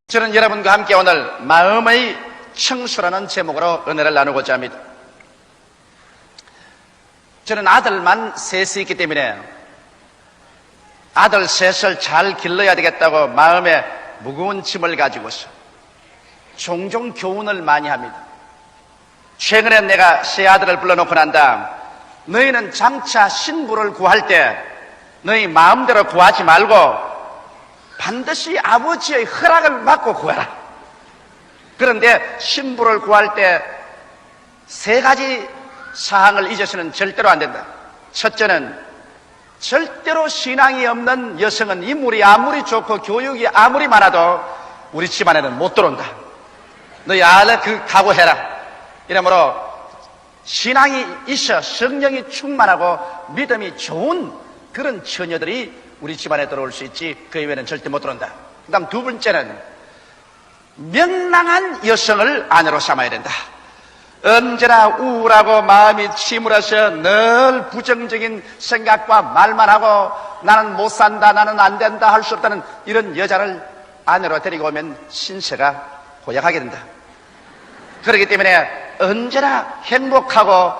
저는 여러분과 함께 오늘 마음의 청소라는 제목으로 은혜를 나누고자 합니다. 저는 아들만 셋이 있기 때문에 아들 셋을 잘 길러야 되겠다고 마음에 무거운 짐을 가지고서 종종 교훈을 많이 합니다. 최근에 내가 세 아들을 불러놓고 난 다음, 너희는 장차 신부를 구할 때 너희 마음대로 구하지 말고 반드시 아버지의 허락을 받고 구해라. 그런데 신부를 구할 때 세 가지 사항을 잊어서는 절대로 안 된다. 첫째는 절대로 신앙이 없는 여성은 인물이 아무리 좋고 교육이 아무리 많아도 우리 집안에는 못 들어온다. 너희 아들 그 각오해라. 이러므로 신앙이 있어 성령이 충만하고 믿음이 좋은 그런 처녀들이 우리 집안에 들어올 수 있지 그 이외에는 절대 못 들어온다. 그 다음 두 번째는 명랑한 여성을 아내로 삼아야 된다. 언제나 우울하고 마음이 침울해서 늘 부정적인 생각과 말만 하고 나는 못 산다, 나는 안 된다, 할 수 없다는 이런 여자를 아내로 데리고 오면 신세가 고약하게 된다. 그렇기 때문에 언제나 행복하고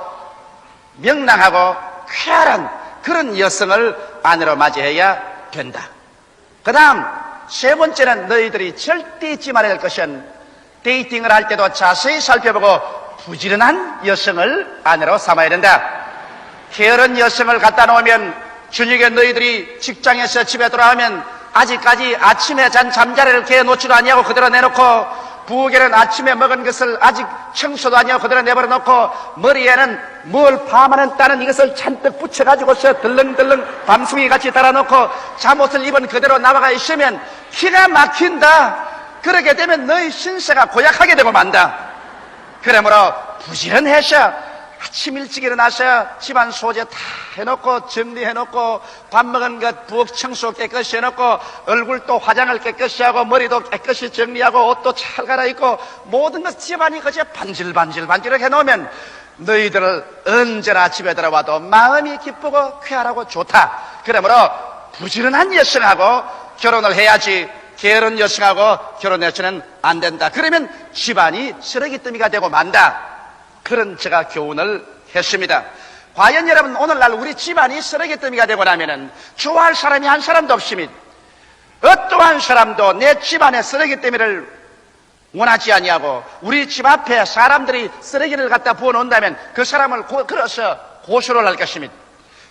명랑하고 쾌활한 그런 여성을 아내로 맞이해야 된다. 그 다음 세 번째는 너희들이 절대 잊지 말아야 할 것은 데이팅을 할 때도 자세히 살펴보고 부지런한 여성을 아내로 삼아야 된다. 게으른 여성을 갖다 놓으면 저녁에 너희들이 직장에서 집에 돌아오면 아직까지 아침에 잔 잠자리를 개어 놓지도 아니하고 그대로 내놓고, 부엌에는 아침에 먹은 것을 아직 청소도 아니하고 그대로 내버려 놓고, 머리에는 뭘 밤하는 따는 이것을 잔뜩 붙여가지고서 덜렁덜렁 밤송이 같이 달아놓고 잠옷을 입은 그대로 나와가 있으면 기가 막힌다. 그렇게 되면 너희 신세가 고약하게 되고 만다. 그러므로 부지런해서 아침 일찍 일어나서 집안 소재 다 해놓고 정리해놓고 밥 먹은 것 부엌 청소 깨끗이 해놓고 얼굴도 화장을 깨끗이 하고 머리도 깨끗이 정리하고 옷도 잘 갈아입고 모든 것 집안이 그저 반질반질반질하게 해놓으면 너희들을 언제나 집에 들어와도 마음이 기쁘고 쾌활하고 좋다. 그러므로 부지런한 여성하고 결혼을 해야지 게으른 여성하고 결혼해서는 안 된다. 그러면 집안이 쓰레기더미가 되고 만다. 그런 제가 교훈을 했습니다. 과연 여러분 오늘날 우리 집안이 쓰레기더미가 되고 나면은 좋아할 사람이 한 사람도 없습니다. 어떠한 사람도 내 집안에 쓰레기더미를 원하지 아니하고 우리 집 앞에 사람들이 쓰레기를 갖다 부어놓는다면 그 사람을 걸어서 고소를 할 것입니다.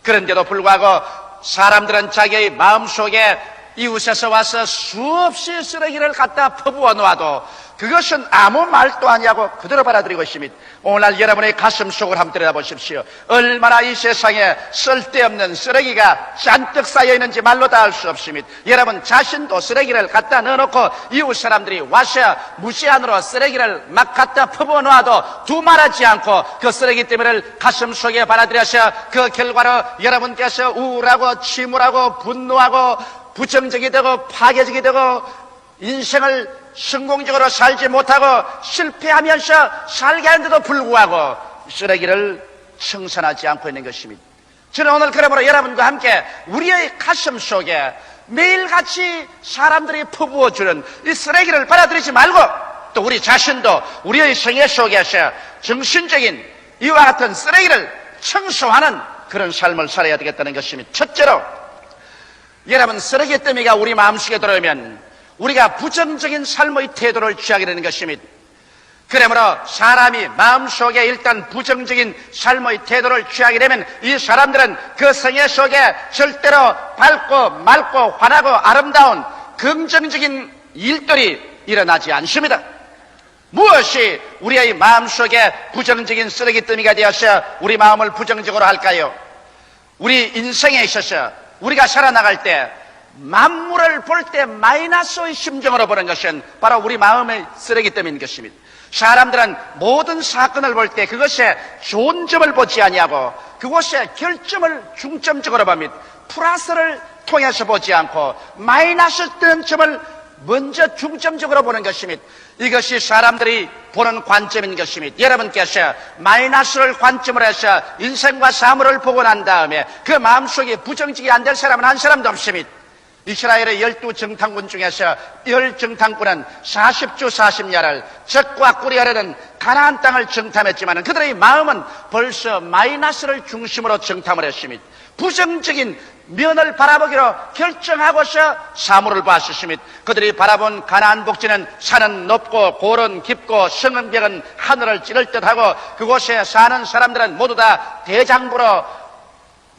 그런데도 불구하고 사람들은 자기의 마음속에 이웃에서 와서 수없이 쓰레기를 갖다 퍼부어 놓아도 그것은 아무 말도 아니하고 그대로 받아들이고 있습니다. 오늘 여러분의 가슴 속을 한번 들여다보십시오. 얼마나 이 세상에 쓸데없는 쓰레기가 잔뜩 쌓여있는지 말로 다 알 수 없습니다. 여러분 자신도 쓰레기를 갖다 넣어놓고 이웃 사람들이 와서 무시한으로 쓰레기를 막 갖다 퍼부어 놓아도 두말하지 않고 그 쓰레기 때문에 가슴 속에 받아들여서 그 결과로 여러분께서 우울하고 침울하고 분노하고 부정적이 되고 파괴적이 되고 인생을 성공적으로 살지 못하고 실패하면서 살게 하는데도 불구하고 쓰레기를 청산하지 않고 있는 것입니다. 저는 오늘 그러므로 여러분과 함께 우리의 가슴 속에 매일같이 사람들이 퍼부어주는 이 쓰레기를 받아들이지 말고 또 우리 자신도 우리의 생애 속에서 정신적인 이와 같은 쓰레기를 청소하는 그런 삶을 살아야 되겠다는 것입니다. 첫째로 여러분 쓰레기더미가 우리 마음속에 들어오면 우리가 부정적인 삶의 태도를 취하게 되는 것입니다. 그러므로 사람이 마음속에 일단 부정적인 삶의 태도를 취하게 되면 이 사람들은 그 생애 속에 절대로 밝고 맑고 환하고 아름다운 긍정적인 일들이 일어나지 않습니다. 무엇이 우리의 마음속에 부정적인 쓰레기더미가 되어서 우리 마음을 부정적으로 할까요? 우리 인생에 있어서 우리가 살아나갈 때 만물을 볼 때 마이너스의 심정으로 보는 것은 바로 우리 마음의 쓰레기더미인 것입니다. 사람들은 모든 사건을 볼 때 그것에 좋은 점을 보지 아니하고 그것에 결점을 중점적으로 봅니다. 플러스를 통해서 보지 않고 마이너스 뜨는 점을 먼저 중점적으로 보는 것입니다. 이것이 사람들이 보는 관점인 것입니다. 여러분께서 마이너스를 관점으로 해서 인생과 사물을 보고 난 다음에 그 마음속에 부정직이 안 될 사람은 한 사람도 없습니다. 이스라엘의 12정탐군 중에서 10정탐군은 40주 40야를 적과 꿀이 흐르는 가나안 땅을 정탐했지만 그들의 마음은 벌써 마이너스를 중심으로 정탐을 했습니다. 부정적인 면을 바라보기로 결정하고서 사물을 봤습니다. 그들이 바라본 가나안 복지는 산은 높고 골은 깊고 성읍벽은 하늘을 찌를 듯하고 그곳에 사는 사람들은 모두 다 대장부로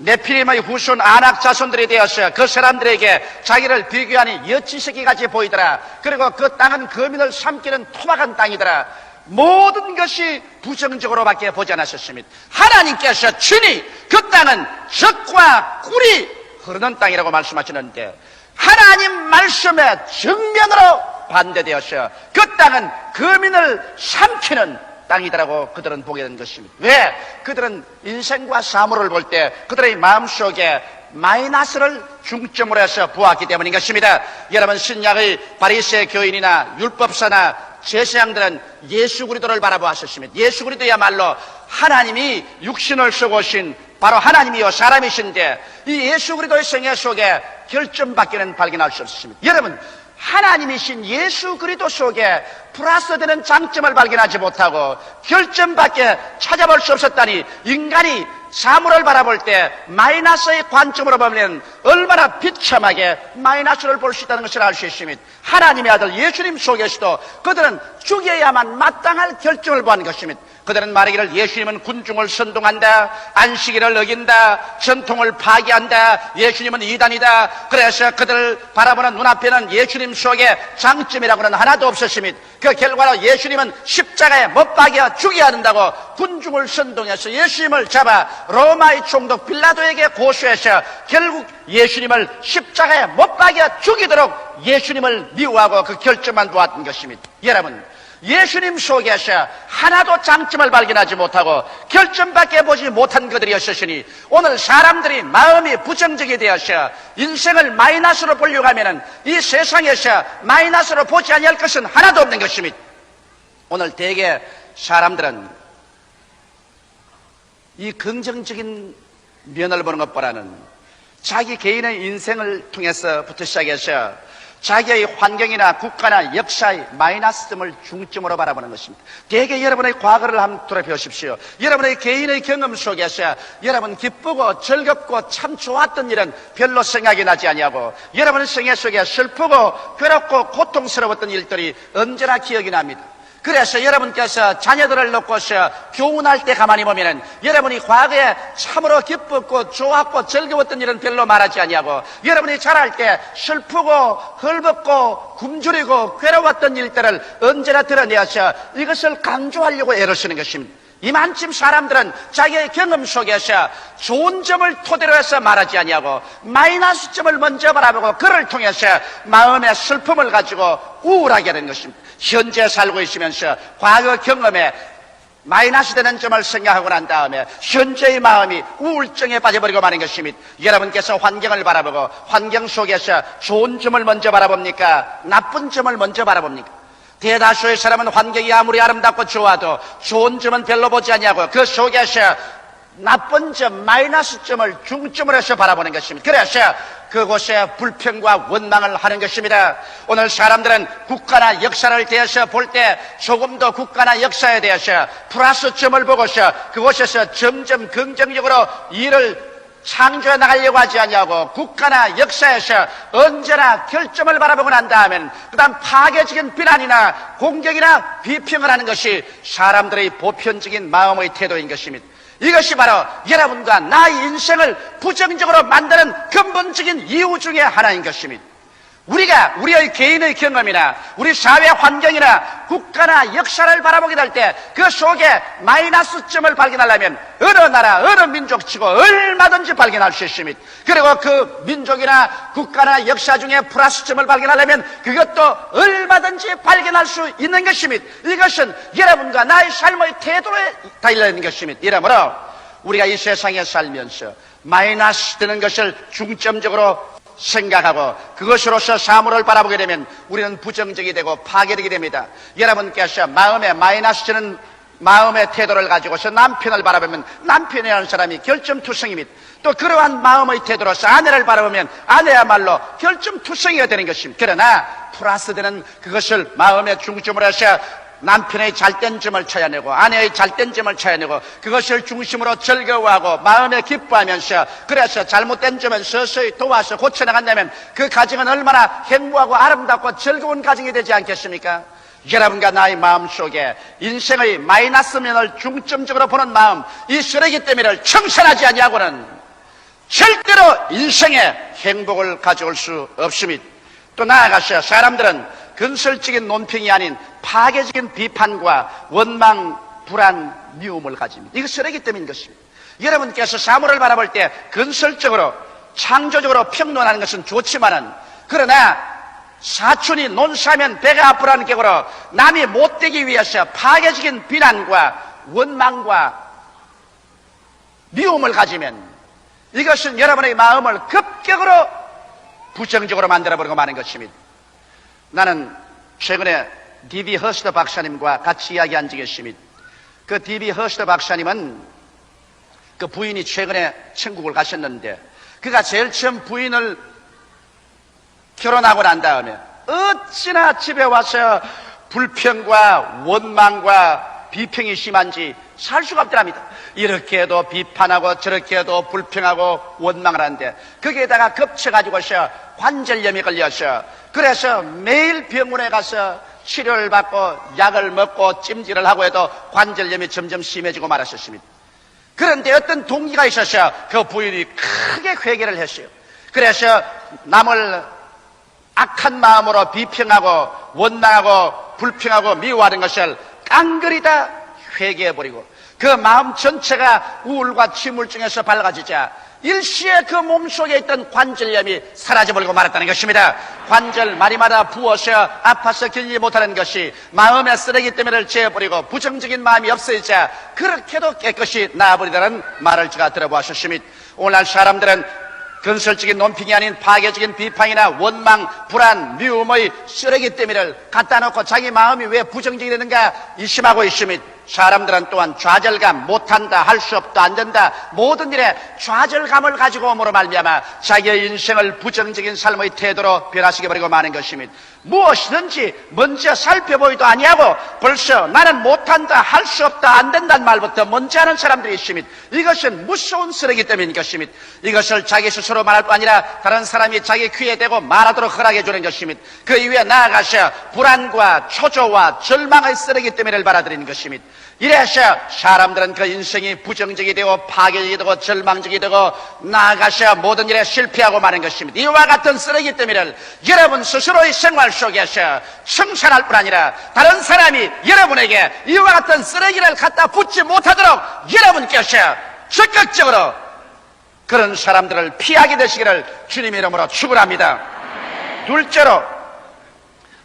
네피림의 후손 아낙 자손들이 되어서 그 사람들에게 자기를 비교하니 여치새끼같이 보이더라. 그리고 그 땅은 거민을 삼키는 토막한 땅이더라. 모든 것이 부정적으로밖에 보지 않았습니다. 하나님께서 친히 그 땅은 적과 꿀이 흐르는 땅이라고 말씀하시는데 하나님 말씀의 정면으로 반대되어서 그 땅은 거민을 삼키는 땅이다라고 그들은 보게 된 것입니다. 왜? 그들은 인생과 사물을 볼 때 그들의 마음속에 마이너스를 중점으로 해서 보았기 때문인 것입니다. 여러분, 신약의 바리새 교인이나 율법사나 제사장들은 예수 그리스도를 바라보았습니다. 예수 그리스도야말로 하나님이 육신을 쓰고 오신 바로 하나님이요 사람이신데 이 예수 그리스도의 생애 속에 결점밖에는 발견할 수 없습니다. 여러분, 하나님이신 예수 그리스도 속에 플러스되는 장점을 발견하지 못하고 결점밖에 찾아볼 수 없었다니 인간이 사물을 바라볼 때 마이너스의 관점으로 보면 얼마나 비참하게 마이너스를 볼 수 있다는 것을 알 수 있습니다. 하나님의 아들 예수님 속에서도 그들은 죽여야만 마땅할 결정을 보는 것입니다. 그들은 말하기를 예수님은 군중을 선동한다, 안식일을 어긴다, 전통을 파괴한다, 예수님은 이단이다. 그래서 그들을 바라보는 눈앞에는 예수님 속에 장점이라고는 하나도 없었습니다. 그 결과로 예수님은 십자가에 못 박여 죽여야 한다고 군중을 선동해서 예수님을 잡아 로마의 총독 빌라도에게 고소해서 결국 예수님을 십자가에 못 박여 죽이도록 예수님을 미워하고 그 결점만 보았던 것입니다. 여러분, 예수님 속에서 하나도 장점을 발견하지 못하고 결점밖에 보지 못한 그들이었으니 오늘 사람들이 마음이 부정적이 되어서 인생을 마이너스로 보려고 하면 이 세상에서 마이너스로 보지 아니할 것은 하나도 없는 것입니다. 오늘 대개 사람들은 이 긍정적인 면을 보는 것보다는 자기 개인의 인생을 통해서부터 시작해서 자기의 환경이나 국가나 역사의 마이너스점을 중점으로 바라보는 것입니다. 대개 여러분의 과거를 한번 돌아보십시오. 여러분의 개인의 경험 속에서 여러분 기쁘고 즐겁고 참 좋았던 일은 별로 생각이 나지 아니하고 여러분의 생애 속에 슬프고 괴롭고 고통스러웠던 일들이 언제나 기억이 납니다. 그래서 여러분께서 자녀들을 놓고서 교훈할 때 가만히 보면은 여러분이 과거에 참으로 기뻤고 좋았고 즐거웠던 일은 별로 말하지 아니하고 여러분이 자랄 때 슬프고 헐벗고 굶주리고 괴로웠던 일들을 언제나 드러내어서 이것을 강조하려고 애를 쓰는 것입니다. 이만큼 사람들은 자기의 경험 속에서 좋은 점을 토대로 해서 말하지 아니하고 마이너스 점을 먼저 바라보고 그를 통해서 마음의 슬픔을 가지고 우울하게 되는 것입니다. 현재 살고 있으면서 과거 경험에 마이너스 되는 점을 생각하고 난 다음에 현재의 마음이 우울증에 빠져버리고 마는 것입니다. 여러분께서 환경을 바라보고 환경 속에서 좋은 점을 먼저 바라봅니까? 나쁜 점을 먼저 바라봅니까? 대다수의 사람은 환경이 아무리 아름답고 좋아도 좋은 점은 별로 보지 않냐고 그 속에서 나쁜 점, 마이너스 점을 중점으로 해서 바라보는 것입니다. 그래서 그곳에 불평과 원망을 하는 것입니다. 오늘 사람들은 국가나 역사를 대해서 볼 때 조금 더 국가나 역사에 대해서 플러스 점을 보고서 그곳에서 점점 긍정적으로 일을 창조해 나가려고 하지 않냐고 국가나 역사에서 언제나 결점을 바라보고 난 다음엔 그 다음 파괴적인 비난이나 공격이나 비평을 하는 것이 사람들의 보편적인 마음의 태도인 것입니다. 이것이 바로 여러분과 나의 인생을 부정적으로 만드는 근본적인 이유 중에 하나인 것입니다. 우리가 우리의 개인의 경험이나 우리 사회 환경이나 국가나 역사를 바라보게 될 때 그 속에 마이너스 점을 발견하려면 어느 나라 어느 민족 치고 얼마든지 발견할 수 있습니다. 그리고 그 민족이나 국가나 역사 중에 플러스 점을 발견하려면 그것도 얼마든지 발견할 수 있는 것입니다. 이것은 여러분과 나의 삶의 태도에 달려있는 것입니다. 이러므로 우리가 이 세상에 살면서 마이너스 되는 것을 중점적으로 생각하고 그것으로서 사물을 바라보게 되면 우리는 부정적이 되고 파괴되게 됩니다. 여러분께서 마음에 마이너스 주는 마음의 태도를 가지고서 남편을 바라보면 남편이라는 사람이 결점투성입니다. 또 그러한 마음의 태도로서 아내를 바라보면 아내야말로 결점투성이가 되는 것입니다. 그러나 플러스되는 그것을 마음의 중심으로 해서 남편의 잘된 점을 찾아내고 아내의 잘된 점을 찾아내고 그것을 중심으로 즐거워하고 마음에 기뻐하면서 그래서 잘못된 점을 서서히 도와서 고쳐나간다면 그 가정은 얼마나 행복하고 아름답고 즐거운 가정이 되지 않겠습니까? 여러분과 나의 마음속에 인생의 마이너스 면을 중점적으로 보는 마음, 이 쓰레기 더미를 청산하지 아니하고는 절대로 인생에 행복을 가져올 수 없습니다. 또 나아가서 사람들은 건설적인 논평이 아닌 파괴적인 비판과 원망, 불안, 미움을 가집니다. 이거 쓰레기 때문인 것입니다. 여러분께서 사물을 바라볼 때 건설적으로 창조적으로 평론하는 것은 좋지만은 그러나 사촌이 논사하면 배가 아프라는 격으로 남이 못되기 위해서 파괴적인 비난과 원망과 미움을 가지면 이것은 여러분의 마음을 급격으로 부정적으로 만들어버리고 마는 것입니다. 나는 최근에 D.B. 허스터 박사님과 같이 이야기한 적이 있습니다. 그 D.B. 허스터 박사님은 그 부인이 최근에 천국을 가셨는데 그가 제일 처음 부인을 결혼하고 난 다음에 어찌나 집에 와서 불평과 원망과 비평이 심한지 살 수가 없더랍니다. 이렇게 해도 비판하고 저렇게 해도 불평하고 원망을 하는데 거기에다가 겹쳐가지고서 관절염이 걸려서 그래서 매일 병원에 가서 치료를 받고 약을 먹고 찜질을 하고 해도 관절염이 점점 심해지고 말았었습니다. 그런데 어떤 동기가 있어서 그 부인이 크게 회개를 했어요. 그래서 남을 악한 마음으로 비평하고 원망하고 불평하고 미워하는 것을 깡그리 다 회개해버리고 그 마음 전체가 우울과 침울증에서 밝아지자 일시에 그 몸속에 있던 관절염이 사라져버리고 말았다는 것입니다. 관절 마디마다 부어서 아파서 견디지 못하는 것이 마음의 쓰레기 때문에 재버리고 부정적인 마음이 없어지자 그렇게도 깨끗이 나아버리다는 말을 제가 들어보았습니다. 오늘날 사람들은 건설적인 논평이 아닌 파괴적인 비판이나 원망, 불안, 미움의 쓰레기 더미를 갖다 놓고 자기 마음이 왜 부정적이 되는가 의심하고 있습니다. 사람들은 또한 좌절감, 못한다, 할 수 없다, 안 된다, 모든 일에 좌절감을 가지고 오므로 말미암아 자기의 인생을 부정적인 삶의 태도로 변화시켜 버리고 마는 것입니다. 무엇이든지 먼저 살펴보기도 아니하고 벌써 나는 못한다, 할 수 없다, 안 된다는 말부터 먼저 하는 사람들이 있습니다. 이것은 무서운 쓰레기 때문인 것입니다. 이것을 자기 스스로 말할 뿐 아니라 다른 사람이 자기 귀에 대고 말하도록 허락해 주는 것입니다. 그 이후에 나아가서 불안과 초조와 절망의 쓰레기 때문에 받아들이는 것입니다. 이래서 사람들은 그 인생이 부정적이 되고 파괴적이 되고 절망적이 되고 나아가서 모든 일에 실패하고 마는 것입니다. 이와 같은 쓰레기 때문에 여러분 스스로의 생활 속에서 청산할 뿐 아니라 다른 사람이 여러분에게 이와 같은 쓰레기를 갖다 붓지 못하도록 여러분께서 적극적으로 그런 사람들을 피하게 되시기를 주님의 이름으로 축원합니다. 둘째로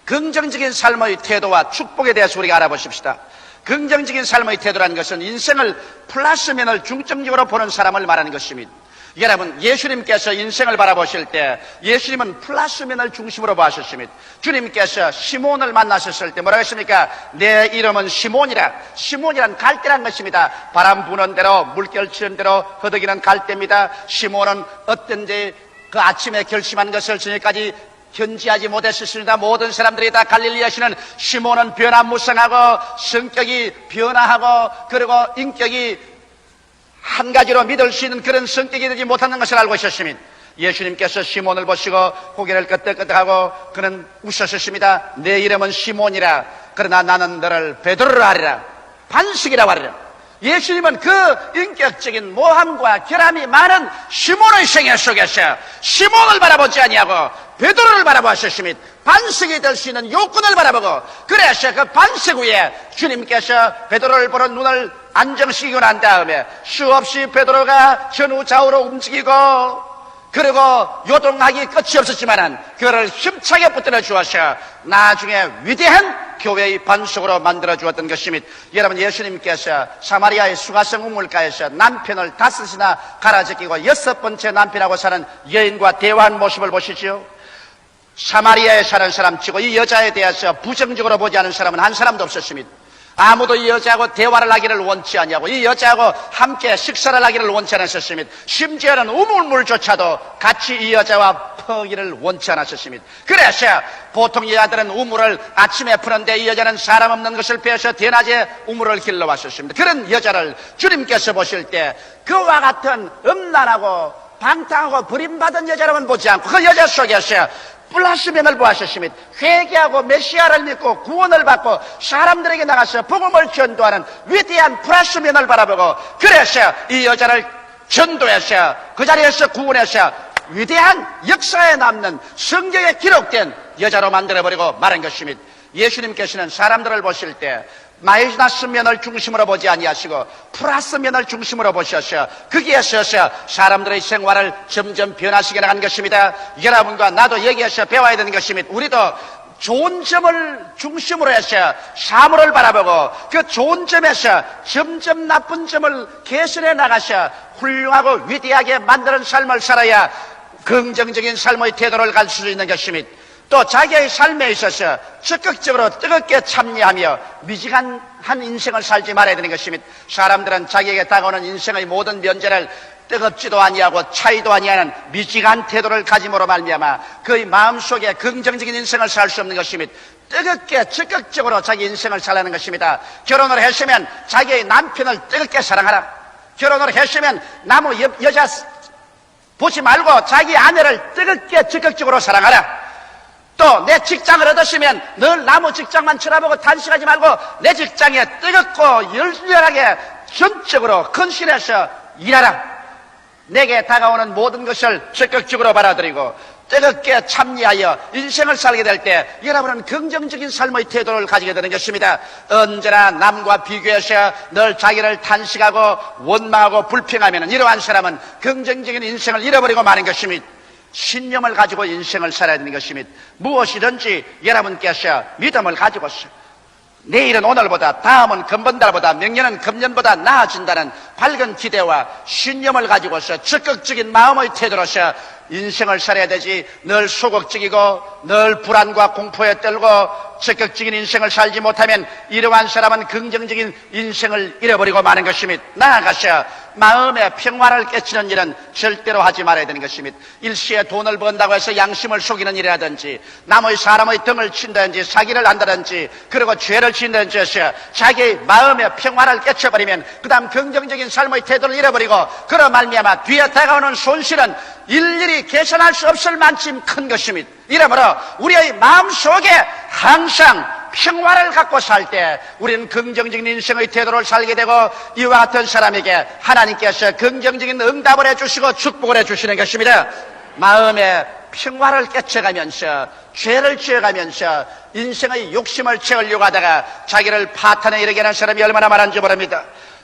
긍정적인 삶의 태도와 축복에 대해서 우리가 알아보십시다. 긍정적인 삶의 태도라는 것은 인생을 플러스면을 중점적으로 보는 사람을 말하는 것입니다. 여러분, 예수님께서 인생을 바라보실 때 예수님은 플러스면을 중심으로 보셨습니다. 주님께서 시몬을 만나셨을 때 뭐라고 했습니까? 내 이름은 시몬이라. 시몬이란 갈대란 것입니다. 바람 부는 대로 물결 치는 대로 허덕이는 갈대입니다. 시몬은 어떤지 그 아침에 결심한 것을 저녁까지 견지하지 못했습니다. 모든 사람들이 다 갈릴리 하시는 시몬은 변화무쌍하고 성격이 변화하고 그리고 인격이 한 가지로 믿을 수 있는 그런 성격이 되지 못하는 것을 알고 있었습니다. 예수님께서 시몬을 보시고 고개를 끄덕끄덕하고 그는 웃으셨습니다. 내 이름은 시몬이라. 그러나 나는 너를 베드로라 하리라. 반석이라고 하리라. 예수님은 그 인격적인 모함과 결함이 많은 시몬의 생애 속에서 시몬을 바라보지 아니하고 베드로를 바라보셨습니다. 반석이 될 수 있는 요건을 바라보고 그래서 그 반석 위에 주님께서 베드로를 보는 눈을 안정시키고 난 다음에 수없이 베드로가 전후 좌우로 움직이고 그리고 요동하기 끝이 없었지만은 그거를 힘차게 붙들어 주어서 나중에 위대한 교회의 반석으로 만들어 주었던 것입니다. 여러분, 예수님께서 사마리아의 수가성 우물가에서 남편을 5이나 갈아제끼고 6번째 남편하고 사는 여인과 대화한 모습을 보시죠. 사마리아에 사는 사람 치고 이 여자에 대해서 부정적으로 보지 않은 사람은 한 사람도 없었습니다. 아무도 이 여자하고 대화를 하기를 원치 않냐고, 이 여자하고 함께 식사를 하기를 원치 않았었습니다. 심지어는 우물물조차도 같이 이 여자와 퍼기를 원치 않았었습니다. 그래서 보통 여자들은 우물을 아침에 푸는데 이 여자는 사람 없는 것을 빼서 대낮에 우물을 길러왔었습니다. 그런 여자를 주님께서 보실 때 그와 같은 음란하고 방탕하고 버림받은 여자라고는 보지 않고 그 여자 속에서 플러스면을 보았었습니다. 회개하고 메시아를 믿고 구원을 받고 사람들에게 나가서 복음을 전도하는 위대한 플러스면을 바라보고, 그래서 이 여자를 전도해서 그 자리에서 구원해서 위대한 역사에 남는 성경에 기록된 여자로 만들어버리고 말한 것입니다. 예수님께서는 사람들을 보실 때 마이너스 면을 중심으로 보지 아니하시고 플러스 면을 중심으로 보셔서 거기에 서서 사람들의 생활을 점점 변화시켜 나간 것입니다. 여러분과 나도 여기에서 배워야 되는 것입니다. 우리도 좋은 점을 중심으로 해서 사물을 바라보고 그 좋은 점에서 점점 나쁜 점을 개선해 나가서 훌륭하고 위대하게 만드는 삶을 살아야 긍정적인 삶의 태도를 갈 수 있는 것입니다. 또 자기의 삶에 있어서 적극적으로 뜨겁게 참여하며 미지근한 인생을 살지 말아야 되는 것입니다. 사람들은 자기에게 다가오는 인생의 모든 면제를 뜨겁지도 아니하고 차이도 아니하는 미지근한 태도를 가짐으로 말미암아 그의 마음속에 긍정적인 인생을 살 수 없는 것입니다. 뜨겁게 적극적으로 자기 인생을 살라는 것입니다. 결혼을 했으면 자기의 남편을 뜨겁게 사랑하라. 결혼을 했으면 남의 여자 보지 말고 자기 아내를 뜨겁게 적극적으로 사랑하라. 또 내 직장을 얻었으면 늘 남의 직장만 쳐다보고 단식하지 말고 내 직장에 뜨겁고 열렬하게 전적으로 헌신해서 일하라. 내게 다가오는 모든 것을 적극적으로 받아들이고 뜨겁게 참여하여 인생을 살게 될 때 여러분은 긍정적인 삶의 태도를 가지게 되는 것입니다. 언제나 남과 비교해서 늘 자기를 탄식하고 원망하고 불평하면 이러한 사람은 긍정적인 인생을 잃어버리고 마는 것입니다. 신념을 가지고 인생을 살아야 되는 것입니다. 무엇이든지 여러분께서 믿음을 가지고서 내일은 오늘보다, 다음은 금번달보다, 명년은 금년보다 나아진다는 밝은 기대와 신념을 가지고서 적극적인 마음의 태도로서 인생을 살아야 되지, 늘 소극적이고 늘 불안과 공포에 떨고 적극적인 인생을 살지 못하면 이러한 사람은 긍정적인 인생을 잃어버리고 마는 것입니다. 나아가서 마음의 평화를 깨치는 일은 절대로 하지 말아야 되는 것입니다. 일시에 돈을 번다고 해서 양심을 속이는 일이라든지 남의 사람의 등을 친다든지 사기를 한다든지 그리고 죄를 짓는다든지 해서 자기의 마음의 평화를 깨쳐버리면 그 다음 긍정적인 삶의 태도를 잃어버리고 그러 말미암아 뒤에 다가오는 손실은 일일이 계산할 수 없을 만큼 큰 것입니다. 이러므로 우리의 마음속에 항상 평화를 갖고 살 때 우리는 긍정적인 인생의 태도를 살게 되고 이와 같은 사람에게 하나님께서 긍정적인 응답을 해주시고 축복을 해주시는 것입니다. 마음에 평화를 깨쳐가면서 죄를 지어가면서 인생의 욕심을 채우려고 하다가 자기를 파탄에 이르게 하는 사람이 얼마나 많은지 모릅니다.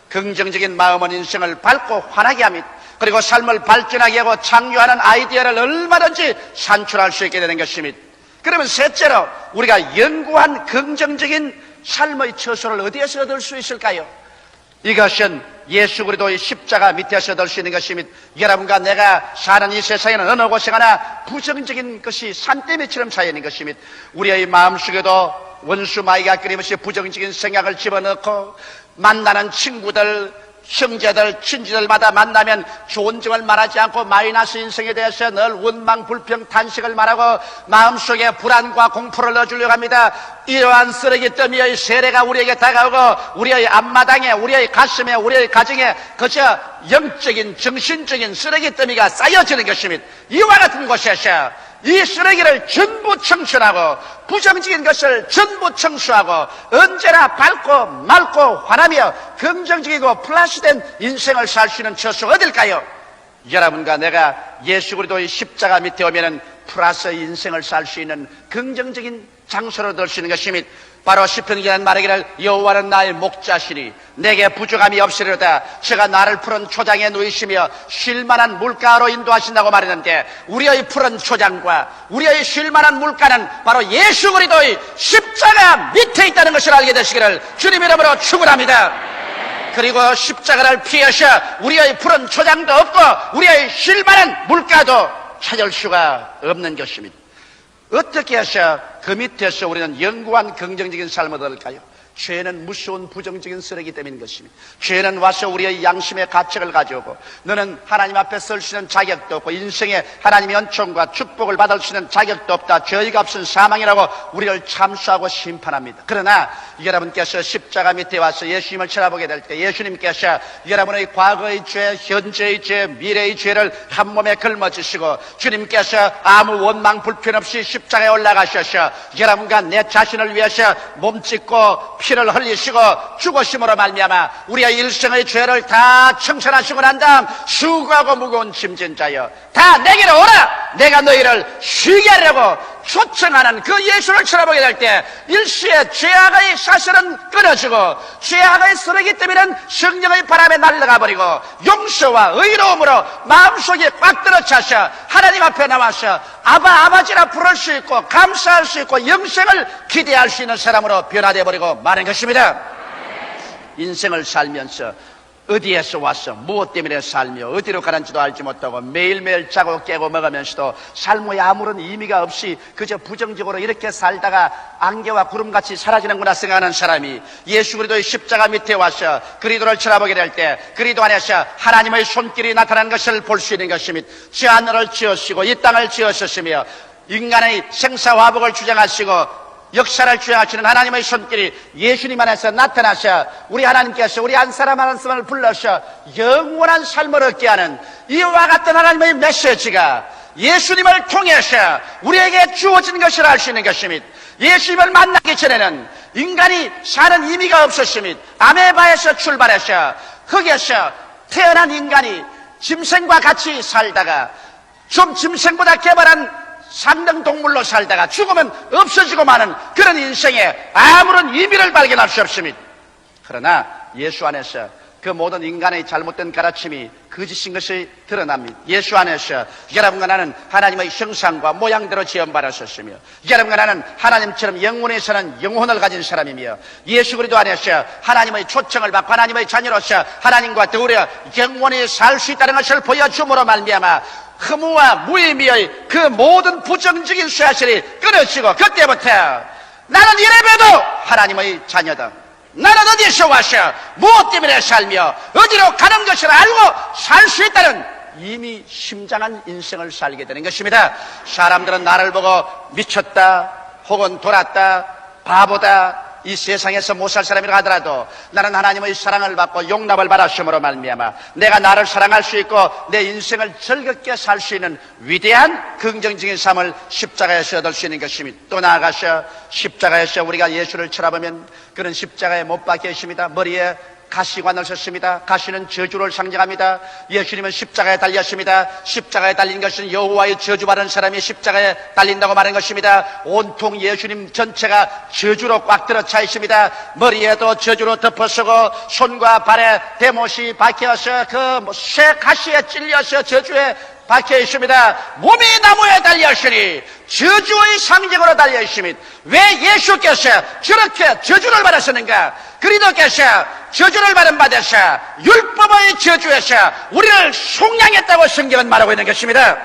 긍정적인 마음은 인생을 밝고 환하게 합니다. 그리고 삶을 발전하게 하고 창조하는 아이디어를 얼마든지 산출할 수 있게 되는 것입니다. 그러면 셋째로 우리가 연구한 긍정적인 삶의 처소를 어디에서 얻을 수 있을까요? 이것은 예수 그리스도의 십자가 밑에서 얻을 수 있는 것입니다. 여러분과 내가 사는 이 세상에는 어느 곳에 가나 부정적인 것이 산더미처럼 쌓여 있는 것입니다. 우리의 마음속에도 원수 마귀가 끊임없이 부정적인 생각을 집어넣고 만나는 친구들, 형제들, 친지들마다 만나면 좋은 점을 말하지 않고 마이너스 인생에 대해서 늘 원망, 불평, 탄식을 말하고 마음속에 불안과 공포를 넣어주려고 합니다. 이러한 쓰레기 더미의 세례가 우리에게 다가오고 우리의 앞마당에, 우리의 가슴에, 우리의 가정에 그저 영적인, 정신적인 쓰레기 더미가 쌓여지는 것입니다. 이와 같은 곳에서 이 쓰레기를 전부 청춘하고 부정적인 것을 전부 청소하고 언제나 밝고 맑고 환하며 긍정적이고 플러스된 인생을 살 수 있는 처소가 어딜까요? 여러분과 내가 예수 그리스도의 십자가 밑에 오면은 플러스 인생을 살 수 있는 긍정적인 장소로 될 수 있는 것입니다. 바로 시편 기자는 말하기를 여호와는 나의 목자시니 내게 부족함이 없으리로다. 저가 나를 푸른 초장에 누이시며 쉴만한 물가로 인도하신다고 말했는데, 우리의 푸른 초장과 우리의 쉴만한 물가는 바로 예수 그리스도의 십자가 밑에 있다는 것을 알게 되시기를 주님 이름으로 축원합니다. 그리고 십자가를 피하셔 우리의 푸른 초장도 없고 우리의 쉴만한 물가도 찾을 수가 없는 것입니다. 어떻게 하셔 그 밑에서 우리는 영구한 긍정적인 삶을 얻을까요? 죄는 무서운 부정적인 쓰레기 때문인 것입니다. 죄는 와서 우리의 양심의 가책을 가져오고, 너는 하나님 앞에 설 수 있는 자격도 없고 인생에 하나님의 은총과 축복을 받을 수 있는 자격도 없다, 죄가 없은 사망이라고 우리를 참수하고 심판합니다. 그러나 여러분께서 십자가 밑에 와서 예수님을 쳐다보게 될 때 예수님께서 여러분의 과거의 죄, 현재의 죄, 미래의 죄를 한 몸에 걸머지시고, 주님께서 아무 원망 불편 없이 십자가에 올라가셔서 여러분과 내 자신을 위해서 몸짓고 피를 흘리시고 죽으심으로 말미암아 우리의 일생의 죄를 다 청산하시고 난 다음 수고하고 무거운 짐진 자여 다 내게로 오라, 내가 너희를 쉬게 하려고 초청하는 그 예수를 쳐다보게 될 때 일시에 죄악의 사슬은 끊어지고 죄악의 쓰레기 때문에는 성령의 바람에 날아가 버리고 용서와 의로움으로 마음속에 꽉 들어차서 하나님 앞에 나와서 아바 아버지라 부를 수 있고 감사할 수 있고 영생을 기대할 수 있는 사람으로 변화되어 버리고 마는 것입니다. 인생을 살면서 어디에서 와서 무엇 때문에 살며 어디로 가는지도 알지 못하고 매일매일 자고 깨고 먹으면서도 삶의 아무런 의미가 없이 그저 부정적으로 이렇게 살다가 안개와 구름같이 사라지는구나 생각하는 사람이 예수 그리스도의 십자가 밑에 와서 그리스도를 쳐다보게 될 때 그리스도 안에서 하나님의 손길이 나타나는 것을 볼 수 있는 것입니다. 저 하늘을 지으시고 이 땅을 지으셨으며 인간의 생사화복을 주장하시고 역사를 주장하시는 하나님의 손길이 예수님 안에서 나타나셔 우리 하나님께서 우리 한 사람 한 사람을 불러서 영원한 삶을 얻게 하는 이와 같은 하나님의 메시지가 예수님을 통해서 우리에게 주어진 것을 알 수 있는 것입니다. 예수님을 만나기 전에는 인간이 사는 의미가 없었습니다. 아메바에서 출발해서 흙에서 태어난 인간이 짐승과 같이 살다가 좀 짐승보다 개발한 상등 동물로 살다가 죽으면 없어지고 마는 그런 인생에 아무런 의미를 발견할 수 없습니다. 그러나 예수 안에서 그 모든 인간의 잘못된 가르침이 거짓인 것이 드러납니다. 예수 안에서 여러분과 나는 하나님의 형상과 모양대로 지음받았었으며 여러분과 나는 하나님처럼 영원히 사는 영혼을 가진 사람이며 예수 그리스도 안에서 하나님의 초청을 받고 하나님의 자녀로서 하나님과 더불어 영원히 살 수 있다는 것을 보여줌으로 말미암아 허무와 무의미의 그 모든 부정적인 사실이 끊어지고 그때부터 나는 이래봬도 하나님의 자녀다. 나는 어디서 와서 무엇 때문에 살며 어디로 가는 것을 알고 살 수 있다는 이미 심장한 인생을 살게 되는 것입니다. 사람들은 나를 보고 미쳤다 혹은 돌았다 바보다 이 세상에서 못 살 사람이라 하더라도 나는 하나님의 사랑을 받고 용납을 받았음으로 말미암아 내가 나를 사랑할 수 있고 내 인생을 즐겁게 살 수 있는 위대한 긍정적인 삶을 십자가에서 얻을 수 있는 것입니다. 또 나아가서 십자가에서 우리가 예수를 쳐다보면 그는 십자가에 못 박혀 있습니다. 머리에 가시관을 썼습니다. 가시는 저주를 상징합니다. 예수님은 십자가에 달렸습니다. 십자가에 달린 것은 여호와의 저주받은 사람이 십자가에 달린다고 말하는 것입니다. 온통 예수님 전체가 저주로 꽉 들어차 있습니다. 머리에도 저주로 덮어쓰고 손과 발에 대못이 박혀서 그 쇠 가시에 찔려서 저주에 박혀 있습니다. 몸이 나무에 달려 있으니 저주의 상징으로 달려 있습니다. 왜 예수께서 저렇게 저주를 받았었는가? 그리스도께서 저주를 받은 바에서 율법의 저주에서 우리를 속량했다고 성경은 말하고 있는 것입니다.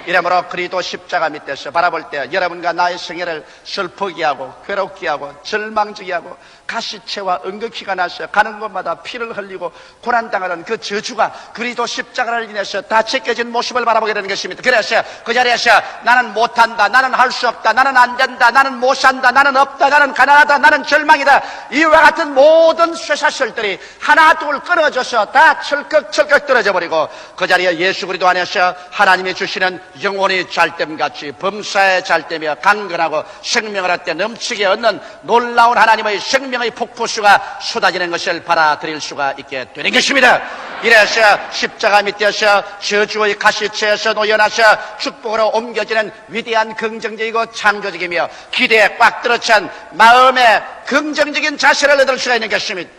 이러므로 그리스도 십자가 밑에서 바라볼 때 여러분과 나의 생애를 슬프게 하고 괴롭게 하고 절망지게 하고 가시체와 응급기가 나서 가는 곳마다 피를 흘리고 고난당하는 그 저주가 그리스도 십자가를 인해서 다 제껴진 모습을 바라보게 되는 것입니다. 그래서 그 자리에서 나는 못한다, 나는 할 수 없다, 나는 안 된다, 나는 못 산다, 나는 없다, 나는 가난하다, 나는 절망이다, 이와 같은 모든 쇠사슬들이 하나 둘 끊어져서 다 철컥철컥 떨어져 버리고 그 자리에 예수 그리스도 안에서 하나님이 주시는 영혼이 잘됨같이 범사에 잘되며 강건하고 생명을 얻되 넘치게 얻는 놀라운 하나님의 생명의 폭포수가 쏟아지는 것을 받아들일 수가 있게 되는 것입니다. 이래서 십자가 밑에서 저주의 가시체에서 놓여나서 축복으로 옮겨지는 위대한 긍정적이고 창조적이며 기대에 꽉 들어찬 마음의 긍정적인 자세를 얻을 수가 있는 것입니다.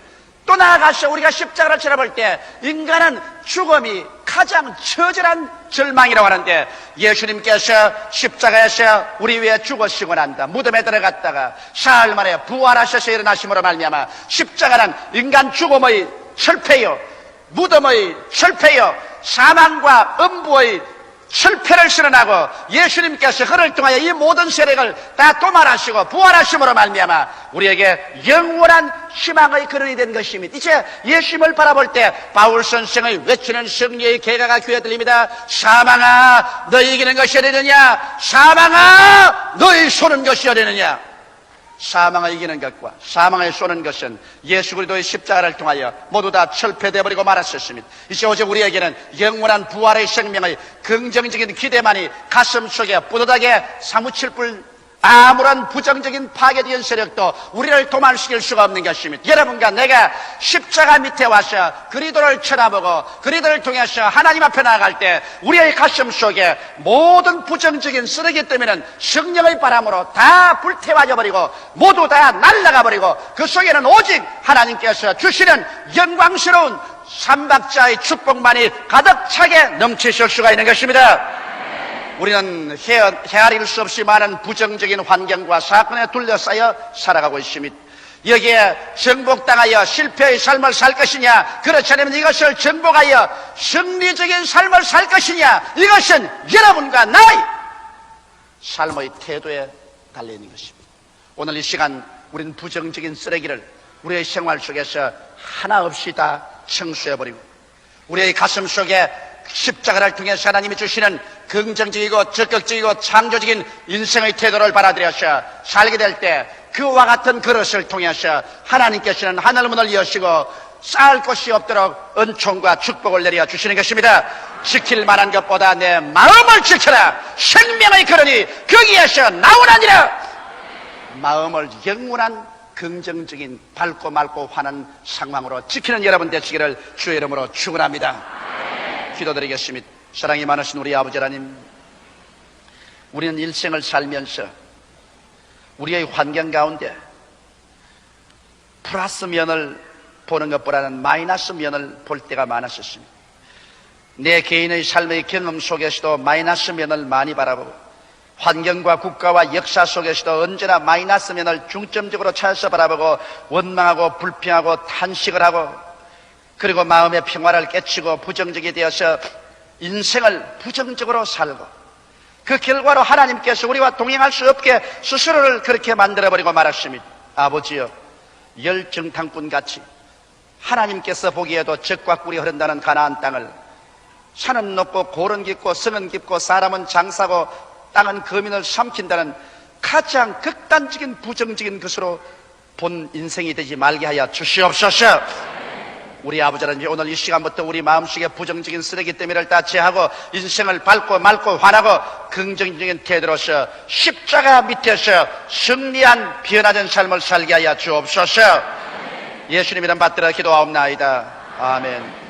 또 나아가서 우리가 십자가를 쳐다볼 때 인간은 죽음이 가장 처절한 절망이라고 하는데, 예수님께서 십자가에서 우리 위해 죽으시고 난다 무덤에 들어갔다가 사흘 만에 부활하셔서 일어나심으로 말미암아 십자가는 인간 죽음의 철폐요, 무덤의 철폐요, 사망과 음부의 철폐를 실현하고 예수님께서 그를 통하여 이 모든 세력을 다 도말하시고 부활하심으로 말미암아 우리에게 영원한 희망의 근원이 된 것입니다. 이제 예수님을 바라볼 때 바울 선생의 외치는 승리의 계가가 귀에 들립니다. 사망아 너희 이기는 것이 어디느냐, 사망아 너희 쏘는 것이 어디느냐. 사망을 이기는 것과 사망을 쏘는 것은 예수 그리스도의 십자가를 통하여 모두 다 철폐되어 버리고 말았었습니다. 이제 오직 우리에게는 영원한 부활의 생명의 긍정적인 기대만이 가슴 속에 뿌듯하게 사무칠 뿐 아무런 부정적인 파괴적인 세력도 우리를 도망시킬 수가 없는 것입니다. 여러분과 내가 십자가 밑에 와서 그리스도를 쳐다보고 그리스도를 통해서 하나님 앞에 나아갈 때 우리의 가슴 속에 모든 부정적인 쓰레기 때문에는 성령의 바람으로 다 불태워져 버리고 모두 다 날아가 버리고 그 속에는 오직 하나님께서 주시는 영광스러운 삼박자의 축복만이 가득 차게 넘치실 수가 있는 것입니다. 우리는 헤아릴 수 없이 많은 부정적인 환경과 사건에 둘러싸여 살아가고 있습니다. 여기에 정복당하여 실패의 삶을 살 것이냐, 그렇지 않으면 이것을 정복하여 승리적인 삶을 살 것이냐, 이것은 여러분과 나의 삶의 태도에 달려있는 것입니다. 오늘 이 시간 우리는 부정적인 쓰레기를 우리의 생활 속에서 하나 없이 다 청소해버리고 우리의 가슴 속에 십자가를 통해서 하나님이 주시는 긍정적이고 적극적이고 창조적인 인생의 태도를 받아들여서 살게 될 때 그와 같은 그릇을 통해서 하나님께서는 하늘문을 여시고 쌓을 곳이 없도록 은총과 축복을 내려 주시는 것입니다. 지킬 만한 것보다 내 마음을 지켜라. 생명의 근원이 거기에서 나오나니라. 마음을 영원한 긍정적인 밝고 맑고 환한 상황으로 지키는 여러분 되시기를 주의 이름으로 축원합니다. 기도드리겠습니다. 사랑이 많으신 우리 아버지 하나님, 우리는 일생을 살면서 우리의 환경 가운데 플러스 면을 보는 것보다는 마이너스 면을 볼 때가 많았었습니다. 내 개인의 삶의 경험 속에서도 마이너스 면을 많이 바라보고 환경과 국가와 역사 속에서도 언제나 마이너스 면을 중점적으로 찾아서 바라보고 원망하고 불평하고 탄식을 하고 그리고 마음의 평화를 깨치고 부정적이 되어서 인생을 부정적으로 살고 그 결과로 하나님께서 우리와 동행할 수 없게 스스로를 그렇게 만들어버리고 말았습니다. 아버지여, 열정탐꾼같이 하나님께서 보기에도 적과 꿀이 흐른다는 가나안 땅을 산은 높고 고른 깊고 성은 깊고 사람은 장사고 땅은 거민을 삼킨다는 가장 극단적인 부정적인 것으로 본 인생이 되지 말게 하여 주시옵소서. 우리 아버지는 오늘 이 시간부터 우리 마음속에 부정적인 쓰레기 때문에 다 제하고 인생을 밝고 맑고 환하고 긍정적인 태도로서 십자가 밑에서 승리한 변화된 삶을 살게 하여 주옵소서. 예수님 이름 받들어 기도하옵나이다. 아멘.